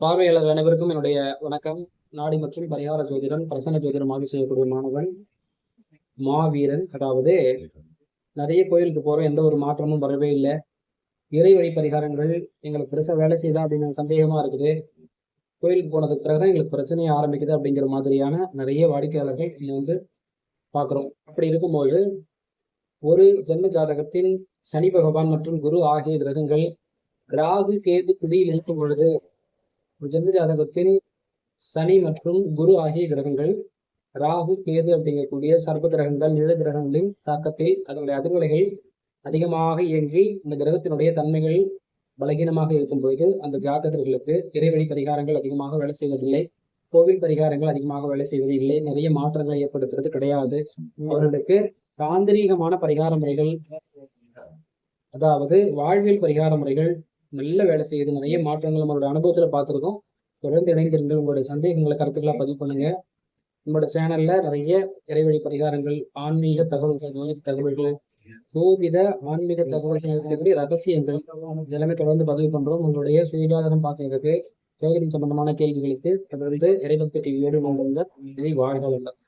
பார்வையாளர் அனைவருக்கும் என்னுடைய வணக்கம். நாடி மற்றும் பரிகார ஜோதிடம், பிரசன்ன ஜோதிடமாக செய்யக்கூடிய மாணவன் மாவீரன். அதாவது நிறைய கோயிலுக்கு போற எந்த ஒரு மாற்றமும் வரவே இல்லை. இறை வழி பரிகாரங்கள் எங்களுக்கு பெருசா வேலை செய்யுதா அப்படின்னு சந்தேகமா இருக்குது. கோயிலுக்கு போனதுக்கு பிறகுதான் எங்களுக்கு பிரச்சனையே ஆரம்பிக்குது அப்படிங்கிற மாதிரியான நிறைய வாடிக்கையாளர்கள் இங்க பாக்குறோம். அப்படி இருக்கும்போது ஒரு ஜென்ம ஜாதகத்தின் சனி பகவான் மற்றும் குரு ஆகிய கிரகங்கள் ராகு கேது குடியில் இருக்கும் பொழுது ஒரு ஜென்ம ஜாதகத்தில் சனி மற்றும் குரு ஆகிய கிரகங்கள் ராகு கேது அப்படிங்கக்கூடிய சர்ப்ப கிரகங்கள் நிழ கிரகங்களின் தாக்கத்தில் அதனுடைய அதிர்வலைகள் அதிகமாக இயங்கி இந்த கிரகத்தினுடைய தன்மைகள் பலகீனமாக இருக்கும் பொழுது அந்த ஜாதகர்களுக்கு இறைவழி பரிகாரங்கள் அதிகமாக வேலை செய்வதில்லை, கோவில் பரிகாரங்கள் அதிகமாக வேலை செய்வது இல்லை, நிறைய மாற்றங்களை ஏற்படுத்துறது கிடையாது. அவர்களுக்கு தாந்திரீகமான பரிகார முறைகள், அதாவது வாழ்வியல் பரிகார முறைகள் நல்ல வேலை செய்யுது. நிறைய மாற்றங்கள் நம்மளோட அனுபவத்துல பார்த்துருக்கோம். தொடர்ந்து இணைந்திருங்கள். உங்களுடைய சந்தேகங்களை கருத்துக்களா பதிவு பண்ணுங்க. நம்மளோட சேனல்ல நிறைய இறைவழி பரிகாரங்கள், ஆன்மீக தகவல்கள், ஜோதிட தகவல்கள், சோதிட ஆன்மீக தகவல்கள் இருக்கக்கூடிய ரகசியங்கள் எல்லாமே தொடர்ந்து பதிவு பண்றோம். உங்களுடைய சுயஜாதகம் பார்க்கறதுக்கு, ஜோதிடம் சம்பந்தமான கேள்விகளுக்கு தொடர்ந்து இறைபக்தி டிவியோடு வாழ்க வளமுடன்.